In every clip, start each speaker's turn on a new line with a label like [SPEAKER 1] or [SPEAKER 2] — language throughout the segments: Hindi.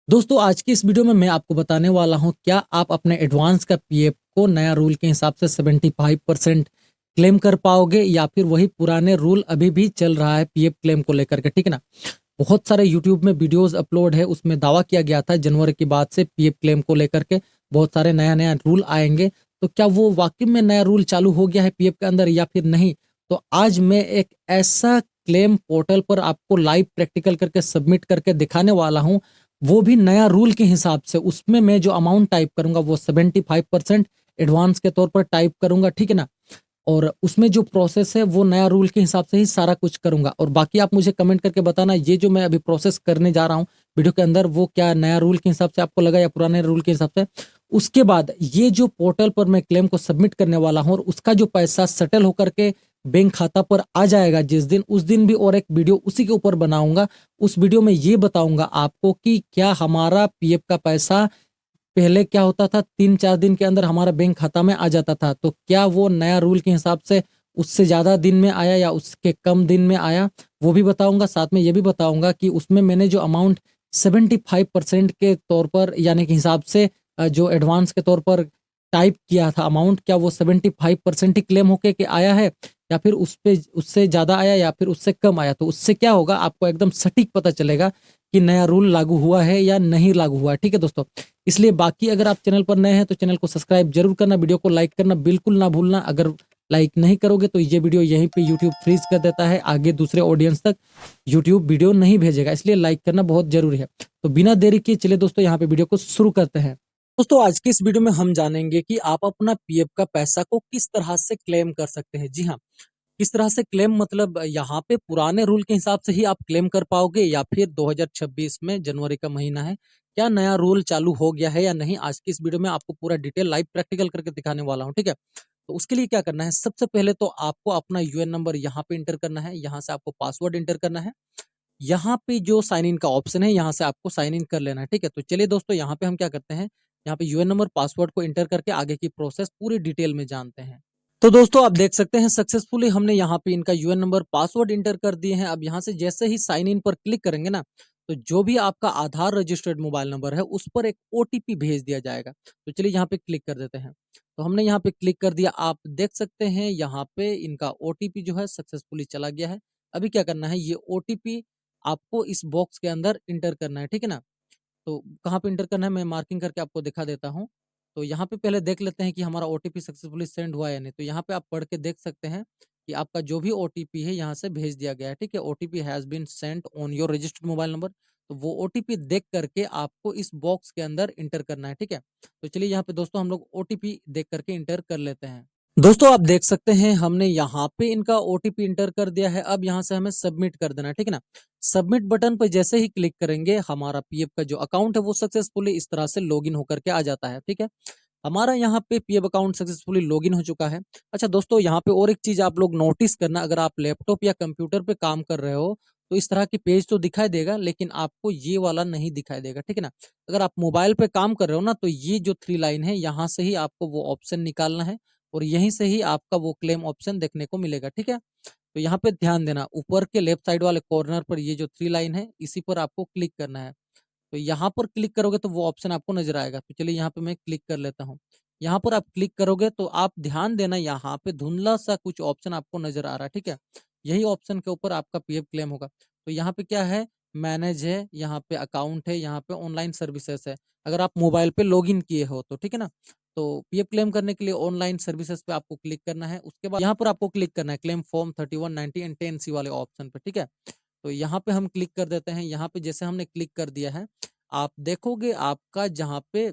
[SPEAKER 1] दोस्तों आज की इस वीडियो में मैं आपको बताने वाला हूं क्या आप अपने एडवांस का पीएफ को नया रूल के हिसाब से 75% क्लेम कर पाओगे या फिर वही पुराने रूल अभी भी चल रहा है पीएफ क्लेम को लेकर के। ठीक है ना। बहुत सारे यूट्यूब में वीडियोस अपलोड है, उसमें दावा किया गया था जनवरी के बाद से पीएफ क्लेम को लेकर के बहुत सारे नया नया रूल आएंगे। तो क्या वो वाकई में नया रूल चालू हो गया है पीएफ के अंदर या फिर नहीं? तो आज मैं एक ऐसा क्लेम पोर्टल पर आपको लाइव प्रैक्टिकल करके सबमिट करके दिखाने वाला हूं, वो भी नया रूल के हिसाब से। उसमें मैं जो अमाउंट टाइप करूंगा वो 75% एडवांस के तौर पर टाइप करूंगा। ठीक है ना। और उसमें जो प्रोसेस है वो नया रूल के हिसाब से ही सारा कुछ करूंगा। और बाकी आप मुझे कमेंट करके बताना ये जो मैं अभी प्रोसेस करने जा रहा हूँ वीडियो के अंदर वो क्या नया रूल के हिसाब से आपको लगा या पुराने रूल के हिसाब से। उसके बाद ये जो पोर्टल पर मैं क्लेम को सबमिट करने वाला हूँ और उसका जो पैसा सेटल होकर के बैंक खाता पर आ जाएगा जिस दिन, उस दिन भी और एक वीडियो उसी के ऊपर बनाऊंगा। उस वीडियो में ये बताऊंगा आपको कि क्या हमारा पीएफ का पैसा पहले क्या होता था, 3-4 दिन के अंदर हमारा बैंक खाता में आ जाता था, तो क्या वो नया रूल के हिसाब से उससे ज्यादा दिन में आया या उसके कम दिन में आया, वो भी बताऊंगा। साथ में ये भी बताऊंगा कि उसमें मैंने जो अमाउंट 75% के तौर पर यानी कि हिसाब से जो एडवांस के तौर पर टाइप किया था अमाउंट, क्या वो 75% ही क्लेम होके के आया है या फिर उस पे उससे ज्यादा आया या फिर उससे कम आया। तो उससे क्या होगा, आपको एकदम सटीक पता चलेगा कि नया रूल लागू हुआ है या नहीं लागू हुआ है। ठीक है दोस्तों। इसलिए बाकी अगर आप चैनल पर नए हैं तो चैनल को सब्सक्राइब जरूर करना, वीडियो को लाइक करना बिल्कुल ना भूलना। अगर लाइक नहीं करोगे तो ये वीडियो यहीं पे यूट्यूब फ्रीज कर देता है, आगे दूसरे ऑडियंस तक यूट्यूब वीडियो नहीं भेजेगा, इसलिए लाइक करना बहुत जरूरी है। तो बिना देरी किए चलिए दोस्तों यहाँ पे वीडियो को शुरू करते हैं। दोस्तों आज की इस वीडियो में हम जानेंगे कि आप अपना पीएफ का पैसा को किस तरह से क्लेम कर सकते हैं। जी हाँ, किस तरह से क्लेम, मतलब यहाँ पे पुराने रूल के हिसाब से ही आप क्लेम कर पाओगे या फिर 2026 में जनवरी का महीना है, क्या नया रूल चालू हो गया है या नहीं। आज की इस वीडियो में आपको पूरा डिटेल लाइव प्रैक्टिकल करके दिखाने वाला हूँ। ठीक है। तो उसके लिए क्या करना है, सबसे पहले तो आपको अपना यूएन नंबर यहाँ पे इंटर करना है, यहाँ से आपको पासवर्ड इंटर करना है, यहाँ पे जो साइन इन का ऑप्शन है यहाँ से आपको साइन इन कर लेना है। ठीक है। तो चलिए दोस्तों यहाँ पे हम क्या करते हैं, यहाँ पे यूएन नंबर पासवर्ड को इंटर करके आगे की प्रोसेस पूरी डिटेल में जानते हैं। तो दोस्तों आप देख सकते हैं सक्सेसफुली हमने यहाँ पे इनका यूएन नंबर पासवर्ड इंटर कर दिए हैं। अब यहाँ से जैसे ही साइन इन पर क्लिक करेंगे ना, तो जो भी आपका आधार रजिस्टर्ड मोबाइल नंबर है उस पर एक ओटीपी भेज दिया जाएगा। तो चलिए यहाँ पे क्लिक कर देते हैं। तो हमने यहाँ पे क्लिक कर दिया, आप देख सकते हैं यहाँ पे इनका ओटीपी जो है सक्सेसफुली चला गया है। अभी क्या करना है, ये ओटीपी आपको इस बॉक्स के अंदर इंटर करना है। ठीक है ना। तो कहाँ पे इंटर करना है मैं मार्किंग करके आपको दिखा देता हूँ। तो यहाँ पे पहले देख लेते हैं कि हमारा ओटीपी सक्सेसफुली सेंड हुआ है या नहीं। तो यहाँ पे आप पढ़ के देख सकते हैं कि आपका जो भी ओटीपी है यहाँ से भेज दिया गया है। ठीक है। OTP has been sent on your registered mobile number. तो वो ओटीपी देख करके आपको इस बॉक्स के अंदर इंटर करना है। ठीक है। तो चलिए यहाँ पे दोस्तों हम लोग ओटीपी देख करके इंटर कर लेते हैं। दोस्तों आप देख सकते हैं हमने यहाँ पे इनका ओटीपी इंटर कर दिया है। अब यहाँ से हमें सबमिट कर देना है। ठीक है ना। सबमिट बटन पर जैसे ही क्लिक करेंगे हमारा पीएफ का जो अकाउंट है वो सक्सेसफुली इस तरह से लॉगिन होकर के आ जाता है। ठीक है। हमारा यहाँ पे पीएफ अकाउंट सक्सेसफुली लॉगिन हो चुका है। अच्छा दोस्तों यहाँ पे और एक चीज आप लोग नोटिस करना, अगर आप लैपटॉप या कंप्यूटर पे काम कर रहे हो तो इस तरह की पेज तो दिखाई देगा लेकिन आपको ये वाला नहीं दिखाई देगा। ठीक है ना। अगर आप मोबाइल पे काम कर रहे हो ना तो ये जो 3 लाइन है यहाँ से ही आपको वो ऑप्शन निकालना है और यहीं से ही आपका वो क्लेम ऑप्शन देखने को मिलेगा। ठीक है। तो यहाँ पे ध्यान देना, ऊपर के लेफ्ट साइड वाले कॉर्नर पर ये जो 3 लाइन है इसी पर आपको क्लिक करना है। तो यहाँ पर क्लिक करोगे तो वो ऑप्शन आपको नजर आएगा। तो चलिए यहाँ पे मैं क्लिक कर लेता हूँ। यहाँ पर आप क्लिक करोगे तो आप ध्यान देना यहाँ पे धुंधला सा कुछ ऑप्शन आपको नजर आ रहा है। ठीक है। यही ऑप्शन के ऊपर आपका पीएफ क्लेम होगा। तो यहाँ पे क्या है, मैनेज है, यहाँ पे अकाउंट है, यहाँ पे ऑनलाइन सर्विसेज है। अगर आप मोबाइल पे लॉग इन किए हो तो ठीक है ना। तो पीएफ क्लेम करने के लिए ऑनलाइन सर्विसेज पे आपको क्लिक करना है। उसके बाद यहाँ पर आपको क्लिक करना है क्लेम फॉर्म 3190 एंड 10C वाले ऑप्शन पे। ठीक है। तो यहाँ पे हम क्लिक कर देते हैं। यहाँ पे जैसे हमने क्लिक कर दिया है आप देखोगे आपका जहाँ पे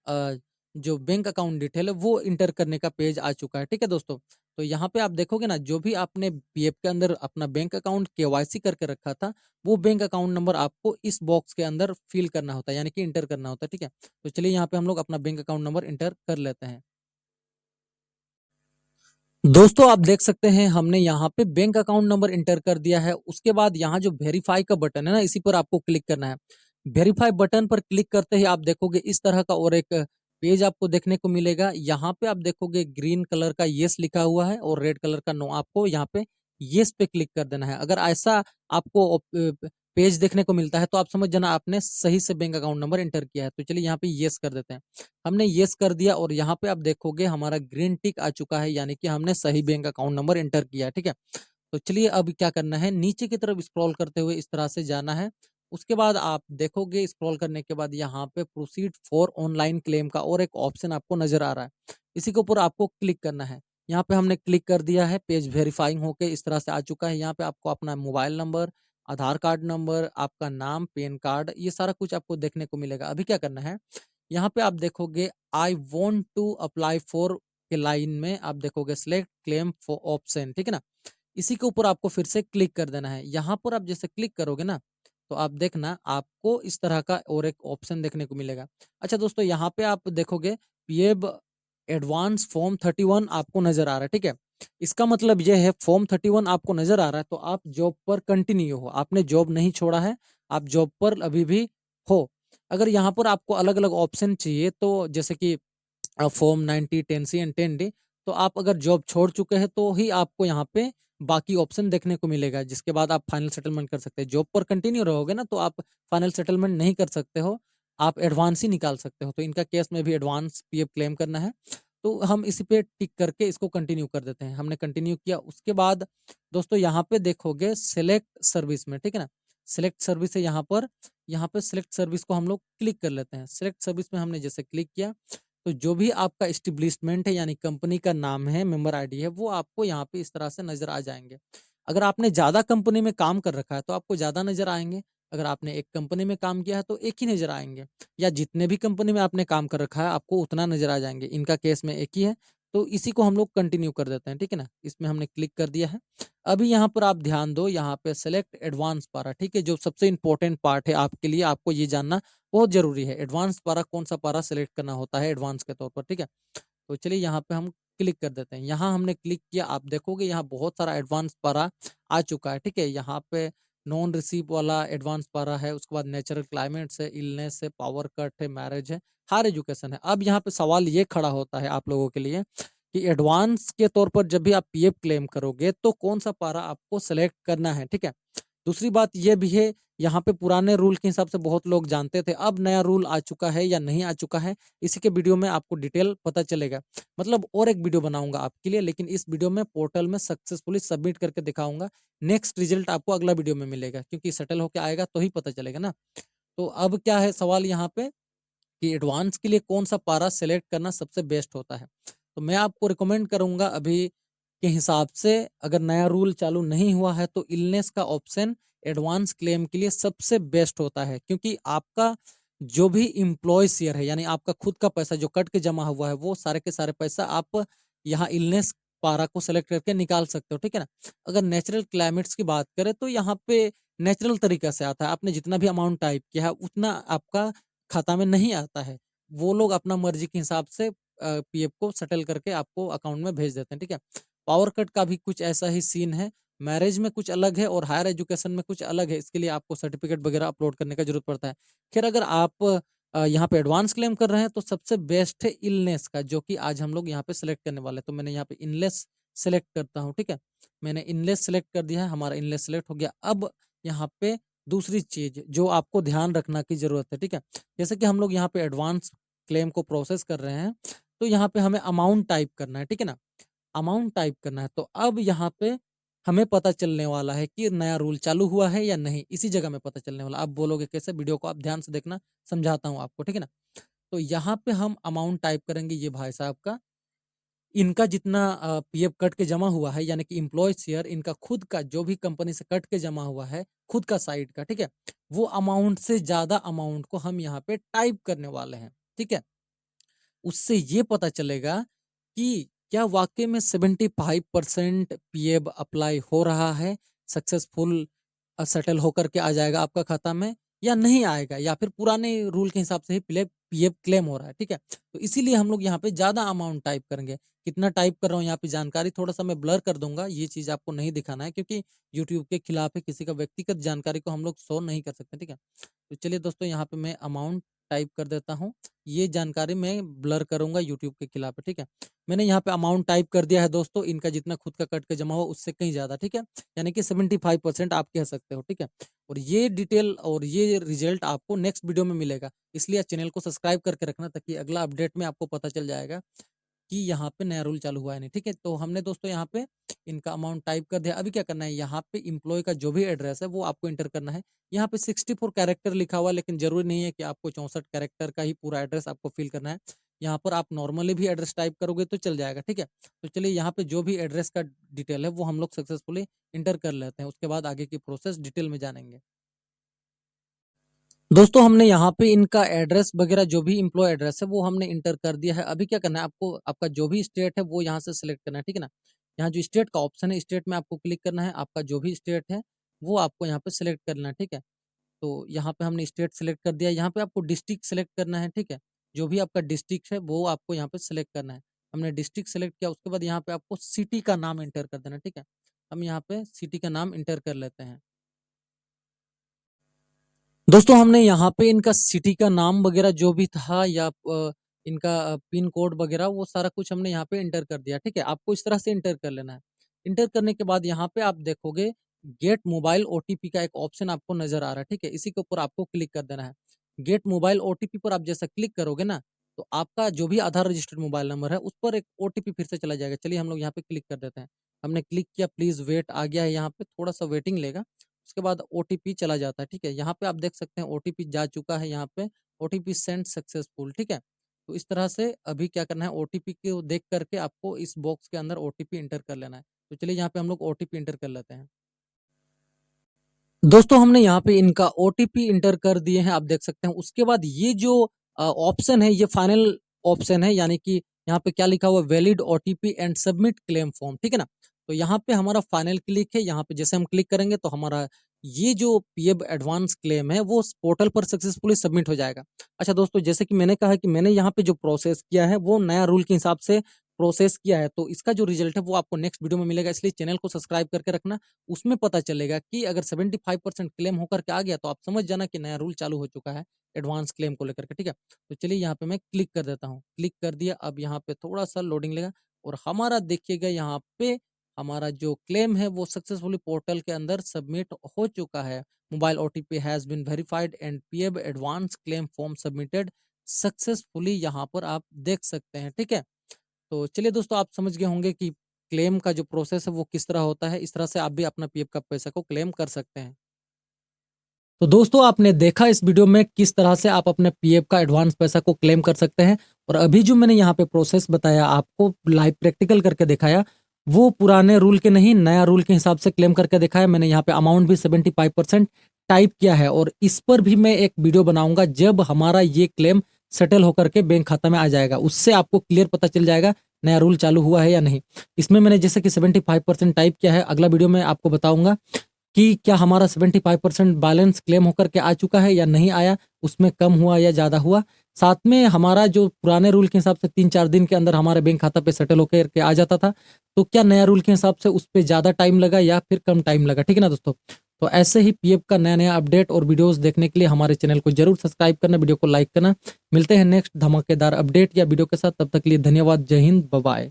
[SPEAKER 1] अ, जो बैंक अकाउंट डिटेल है वो इंटर करने का पेज आ चुका है। ठीक है दोस्तों। तो यहाँ पे आप देखोगे ना, जो भी आपने पीएफ के अंदर अपना बैंक अकाउंट केवाईसी करके रखा था वो बैंक अकाउंट नंबर आपको इस बॉक्स के अंदर फिल करना होता है, यानी कि इंटर करना होता है। ठीक है। तो चलिए यहाँ पे हम लोग अपना बैंक अकाउंट नंबर इंटर कर लेते हैं। दोस्तों आप देख सकते हैं हमने यहाँ पे बैंक अकाउंट नंबर इंटर कर दिया है। उसके बाद यहाँ जो वेरीफाई का बटन है ना इसी पर आपको क्लिक करना है। वेरीफाई बटन पर क्लिक करते ही आप देखोगे इस तरह का और एक पेज आपको देखने को मिलेगा। यहाँ पे आप देखोगे ग्रीन कलर का येस लिखा हुआ है और रेड कलर का नो। आपको यहाँ पे येस पे क्लिक कर देना है। अगर ऐसा आपको पेज देखने को मिलता है, तो आप समझ जाना आपने सही से बैंक अकाउंट नंबर एंटर किया है। तो चलिए यहाँ पे येस कर देते हैं। हमने येस कर दिया और यहाँ पे आप देखोगे हमारा ग्रीन टिक आ चुका है, यानी कि हमने सही बैंक अकाउंट नंबर एंटर किया है। ठीक है, तो चलिए अब क्या करना है, नीचे की तरफ स्क्रॉल करते हुए इस तरह से जाना है। उसके बाद आप देखोगे स्क्रॉल करने के बाद यहाँ पे प्रोसीड फॉर ऑनलाइन क्लेम का और एक ऑप्शन आपको नजर आ रहा है, इसी के ऊपर आपको क्लिक करना है। यहाँ पे हमने क्लिक कर दिया है, पेज वेरीफाइंग होके इस तरह से आ चुका है। यहाँ पे आपको अपना मोबाइल नंबर, आधार कार्ड नंबर, आपका नाम, पैन कार्ड, ये सारा कुछ आपको देखने को मिलेगा। अभी क्या करना है, यहाँ पे आप देखोगे I want to apply for के लाइन में आप देखोगे सिलेक्ट क्लेम फॉर ऑप्शन, ठीक है ना। इसी के ऊपर आपको फिर से क्लिक कर देना है। यहाँ पर आप जैसे क्लिक करोगे ना, तो आप देखना आपको इस तरह का और एक ऑप्शन देखने को मिलेगा। अच्छा दोस्तों, यहाँ पे आप देखोगे पीएफ एडवांस फॉर्म 31 आपको नजर आ रहा है। ठीक है, इसका मतलब यह है फॉर्म 31 आपको नजर आ रहा है तो आप जॉब पर कंटिन्यू हो, आपने जॉब नहीं छोड़ा है, आप जॉब पर अभी भी हो। अगर यहाँ पर आपको अलग अलग ऑप्शन चाहिए, तो जैसे कि फॉर्म 90, 10C एंड 10D, तो आप अगर जॉब छोड़ चुके हैं तो ही आपको यहाँ पे बाकी ऑप्शन देखने को मिलेगा, जिसके बाद आप फाइनल सेटलमेंट कर सकते हैं। जॉब पर कंटिन्यू रहोगे ना, तो आप फाइनल सेटलमेंट नहीं कर सकते हो, आप एडवांस ही निकाल सकते हो। तो इनका केस में भी एडवांस पीएफ क्लेम करना है, तो हम इसी पे टिक करके इसको कंटिन्यू कर देते हैं। हमने कंटिन्यू किया, उसके बाद दोस्तों यहाँ पे देखोगे सिलेक्ट सर्विस में, ठीक है ना, सिलेक्ट सर्विस है यहाँ पे सिलेक्ट सर्विस को हम लोग क्लिक कर लेते हैं। सिलेक्ट सर्विस में हमने जैसे क्लिक किया, तो जो भी आपका एस्टेब्लिशमेंट है यानी कंपनी का नाम है, मेंबर आईडी है, वो आपको यहाँ पे इस तरह से नजर आ जाएंगे। अगर आपने ज्यादा कंपनी में काम कर रखा है तो आपको ज्यादा नजर आएंगे, अगर आपने एक कंपनी में काम किया है तो एक ही नजर आएंगे, या जितने भी कंपनी में आपने काम कर रखा है आपको उतना नजर आ जाएंगे। इनका केस में एक ही है, तो इसी को हम लोग कंटिन्यू कर देते हैं, ठीक है ना। इसमें हमने क्लिक कर दिया है। अभी यहाँ पर आप ध्यान दो, यहाँ पे सेलेक्ट एडवांस पारा, ठीक है, जो सबसे इंपॉर्टेंट पार्ट है आपके लिए, आपको ये जानना बहुत जरूरी है। एडवांस पारा कौन सा पारा सेलेक्ट करना होता है एडवांस के तौर पर, ठीक है। तो चलिए यहाँ पे हम क्लिक कर देते हैं। यहाँ हमने क्लिक किया, आप देखोगे यहाँ बहुत सारा एडवांस पारा आ चुका है, ठीक है। यहाँ पे नॉन रिसीव वाला एडवांस पारा है, उसके बाद नेचुरल क्लाइमेट है, इलनेस है, पावर कट है, मैरिज है, हायर एजुकेशन है। अब यहाँ पे सवाल ये खड़ा होता है आप लोगों के लिए कि एडवांस के तौर पर जब भी आप पीएफ क्लेम करोगे तो कौन सा पारा आपको सेलेक्ट करना है, ठीक है। दूसरी बात यह भी है, यहाँ पे पुराने रूल के हिसाब से बहुत लोग जानते थे, अब नया रूल आ चुका है या नहीं आ चुका है, इसी के वीडियो में आपको डिटेल पता चलेगा। मतलब और एक वीडियो बनाऊंगा आपके लिए, लेकिन इस वीडियो में पोर्टल में सक्सेसफुली सबमिट करके दिखाऊंगा। नेक्स्ट रिजल्ट आपको अगला वीडियो में मिलेगा, क्योंकि सेटल होके आएगा तो ही पता चलेगा ना। तो अब क्या है सवाल यहाँ पे कि एडवांस के लिए कौन सा पारा सेलेक्ट करना सबसे बेस्ट होता है। तो मैं आपको रिकमेंड करूंगा अभी के हिसाब से, अगर नया रूल चालू नहीं हुआ है तो इलनेस का ऑप्शन एडवांस क्लेम के लिए सबसे बेस्ट होता है, क्योंकि आपका जो भी इम्प्लॉय शेयर है यानी आपका खुद का पैसा जो कट के जमा हुआ है, वो सारे के सारे पैसा आप यहाँ इलनेस पारा को सेलेक्ट करके निकाल सकते हो, ठीक है ना। अगर नेचुरल क्लाइमेट्स की बात करें तो यहाँ पे नेचुरल तरीका से आता है, आपने जितना भी अमाउंट टाइप किया है उतना आपका खाता में नहीं आता है। वो लोग अपना मर्जी के हिसाब से पीएफ को सेटल करके आपको अकाउंट में भेज देते हैं, ठीक है। पावर कट का भी कुछ ऐसा ही सीन है, मैरिज में कुछ अलग है और हायर एजुकेशन में कुछ अलग है, इसके लिए आपको सर्टिफिकेट वगैरह अपलोड करने का जरूरत पड़ता है। खैर अगर आप यहाँ पे एडवांस क्लेम कर रहे हैं तो सबसे बेस्ट है इलनेस का, जो कि आज हम लोग यहाँ पे सिलेक्ट करने वाले हैं। तो मैंने यहाँ पे इनलेस सेलेक्ट करता हूँ, ठीक है। मैंने इनलेस सेलेक्ट कर दिया है, हमारा इनलेस सेलेक्ट हो गया। अब यहाँ पे दूसरी चीज जो आपको ध्यान रखना की जरूरत है, ठीक है, जैसे कि हम लोग यहाँ पे एडवांस क्लेम को प्रोसेस कर रहे हैं, तो यहाँ पे हमें अमाउंट टाइप करना है, ठीक है ना, अमाउंट टाइप करना है। तो अब यहाँ पे हमें पता चलने वाला है कि नया रूल चालू हुआ है या नहीं, इसी जगह में पता चलने वाला। आप बोलोगे कैसे, वीडियो को आप ध्यान से देखना, समझाता हूँ आपको, ठीक है ना। तो यहाँ पे हम अमाउंट टाइप करेंगे, ये भाई साहब का इनका जितना पीएफ कट के जमा हुआ है, यानी कि इम्प्लॉय शेयर इनका खुद का जो भी कंपनी से कट के जमा हुआ है, खुद का साइड का, ठीक है, वो अमाउंट से ज्यादा अमाउंट को हम यहाँ पे टाइप करने वाले हैं, ठीक है। उससे ये पता चलेगा कि क्या वाकई में 75% पीएफ अप्लाई हो रहा है, सक्सेसफुल सेटल होकर के आ जाएगा आपका खाता में या नहीं आएगा, या फिर पुराने रूल के हिसाब से ही पीएफ क्लेम हो रहा है, ठीक है। तो इसीलिए हम लोग यहाँ पे ज्यादा अमाउंट टाइप करेंगे। कितना टाइप कर रहा हूँ यहाँ पे जानकारी थोड़ा सा मैं ब्लर कर दूंगा, ये चीज आपको नहीं दिखाना है क्योंकि यूट्यूब के खिलाफ है, किसी का व्यक्तिगत जानकारी को हम लोग शो नहीं कर सकते, ठीक है। तो चलिए दोस्तों यहाँ पे मैं अमाउंट टाइप कर देता हूँ। ये जानकारी मैं ब्लर करूंगा यूट्यूब के खिलाफ, ठीक है। मैंने यहाँ पे अमाउंट टाइप कर दिया है दोस्तों, इनका जितना खुद का कट के जमा हो उससे कहीं ज्यादा, ठीक है। यानी कि 75% आप कह सकते हो, ठीक है। और ये डिटेल और ये रिजल्ट आपको नेक्स्ट वीडियो में मिलेगा, इसलिए चैनल को सब्सक्राइब करके रखना, ताकि अगला अपडेट में आपको पता चल जाएगा कि यहाँ पे नया रूल चालू हुआ है नहीं, ठीक है। तो हमने दोस्तों यहाँ पे इनका अमाउंट टाइप कर दिया। अभी क्या करना है, यहाँ पे इम्प्लॉय का जो भी एड्रेस है वो आपको इंटर करना है। यहाँ पे 64 कैरेक्टर लिखा हुआ है, लेकिन जरूरी नहीं है कि आपको 64 कैरेक्टर का ही पूरा एड्रेस आपको फिल करना है। यहाँ पर आप नॉर्मली भी एड्रेस टाइप करोगे तो चल जाएगा, ठीक है। तो चलिए यहाँ पे जो भी एड्रेस का डिटेल है वो हम लोग सक्सेसफुली इंटर कर लेते हैं, उसके बाद आगे की प्रोसेस डिटेल में जानेंगे। दोस्तों हमने यहाँ पे इनका एड्रेस वगैरह जो भी इम्प्लॉय एड्रेस है वो हमने इंटर कर दिया है। अभी क्या करना है, आपको आपका जो भी स्टेट है वो यहाँ से सिलेक्ट करना है, ठीक है ना। यहाँ जो स्टेट का ऑप्शन है, स्टेट में आपको क्लिक करना है। आपका जो भी स्टेट है वो आपको यहाँ पे सिलेक्ट करना है, ठीक है। तो यहाँ पे हमने स्टेट सिलेक्ट कर दिया। यहाँ पे आपको डिस्ट्रिक्ट सिलेक्ट करना है, ठीक है। जो भी आपका डिस्ट्रिक्ट है वो आपको यहाँ पे सिलेक्ट करना है। हमने डिस्ट्रिक्ट सिलेक्ट किया, उसके बाद यहाँ पे आपको सिटी का नाम इंटर कर देना, ठीक है। हम यहाँ पे सिटी का नाम इंटर कर लेते हैं। दोस्तों हमने यहाँ पे इनका सिटी का नाम वगैरह जो भी था या इनका पिन कोड वगैरह वो सारा कुछ हमने यहाँ पे इंटर कर दिया, ठीक है। आपको इस तरह से इंटर कर लेना है। इंटर करने के बाद यहाँ पे आप देखोगे गेट मोबाइल ओटीपी का एक ऑप्शन आपको नजर आ रहा है, ठीक है। इसी के ऊपर आपको क्लिक कर देना है। गेट मोबाइल ओटीपी पर आप जैसा क्लिक करोगे ना, तो आपका जो भी आधार रजिस्टर्ड मोबाइल नंबर है उस पर एक ओटीपी फिर से चला जाएगा। चलिए हम लोग यहाँ पे क्लिक कर देते हैं। हमने क्लिक किया, प्लीज वेट आ गया है, यहाँ पे थोड़ा सा वेटिंग लेगा, उसके बाद ओटीपी चला जाता है, ठीक है। यहाँ पे आप देख सकते हैं ओटीपी जा चुका है, यहाँ पे ओटीपी सेंड सक्सेसफुल, ठीक है। तो इस तरह से अभी क्या करना है, ओटीपी को देख करके आपको इस बॉक्स के अंदर ओटीपी इंटर कर लेना है। तो चलिए यहाँ पे हम लोग ओटीपी इंटर कर लेते हैं। दोस्तों हमने यहाँ पे इनका ओटीपी इंटर कर दिए हैं, आप देख सकते हैं। उसके बाद ये जो ऑप्शन है ये फाइनल ऑप्शन है, यानी कि यहाँ पे क्या लिखा हुआ है, valid OTP and submit claim form, ठीक है ना। तो यहाँ पे हमारा फाइनल क्लिक है। यहाँ पे जैसे हम क्लिक करेंगे तो हमारा ये जो पीएफ एडवांस क्लेम है वो पोर्टल पर सक्सेसफुली सबमिट हो जाएगा। अच्छा दोस्तों, जैसे कि मैंने कहा कि मैंने यहाँ पे जो प्रोसेस किया है वो नया रूल के हिसाब से प्रोसेस किया है, तो इसका जो रिजल्ट है वो आपको नेक्स्ट वीडियो में मिलेगा, इसलिए चैनल को सब्सक्राइब करके रखना। उसमें पता चलेगा कि अगर 75% क्लेम होकर के आ गया तो आप समझ जाना कि नया रूल चालू हो चुका है एडवांस क्लेम को लेकर के, ठीक है। तो चलिए यहाँ पे मैं क्लिक कर देता हूँ। क्लिक कर दिया। अब यहाँ पे थोड़ा सा लोडिंग लेगा और हमारा देखिएगा यहाँ पे हमारा जो क्लेम है वो सक्सेसफुली पोर्टल के अंदर सबमिट हो चुका है। Mobile OTP has been verified and PF advance claim form submitted successfully, यहाँ पर आप देख सकते हैं, ठीक है। तो चलिए दोस्तों, आप समझ गए होंगे कि क्लेम का जो प्रोसेस है वो किस तरह होता है। इस तरह से आप भी अपना पीएफ का पैसा को क्लेम कर सकते हैं। तो दोस्तों आपने देखा इस वीडियो में किस तरह से आप अपने पीएफ का एडवांस पैसा को क्लेम कर सकते हैं। और अभी जो मैंने यहाँ पे प्रोसेस बताया, आपको लाइव प्रैक्टिकल करके दिखाया, वो पुराने रूल के नहीं नया रूल के हिसाब से क्लेम करके दिखाया। मैंने यहाँ पे अमाउंट भी 75% टाइप किया है, और इस पर भी मैं एक वीडियो बनाऊंगा जब हमारा ये क्लेम सेटल होकर के बैंक खाता में आ जाएगा। उससे आपको क्लियर पता चल जाएगा नया रूल चालू हुआ है या नहीं। इसमें मैंने जैसे कि 75% टाइप किया है, अगला वीडियो में आपको बताऊंगा कि क्या हमारा 75% बैलेंस क्लेम होकर के आ चुका है या नहीं आया, उसमें कम हुआ या ज़्यादा हुआ। साथ में हमारा जो पुराने रूल के हिसाब से 3-4 दिन के अंदर हमारे बैंक खाता पे सेटल होकर के आ जाता था, तो क्या नया रूल के हिसाब से उस पर ज़्यादा टाइम लगा या फिर कम टाइम लगा, ठीक है ना दोस्तों। तो ऐसे ही पीएफ का नया नया अपडेट और वीडियोस देखने के लिए हमारे चैनल को जरूर सब्सक्राइब करना, वीडियो को लाइक करना। मिलते हैं नेक्स्ट धमाकेदार अपडेट या वीडियो के साथ, तब तक के लिए धन्यवाद। जय हिंद, बाय बाय।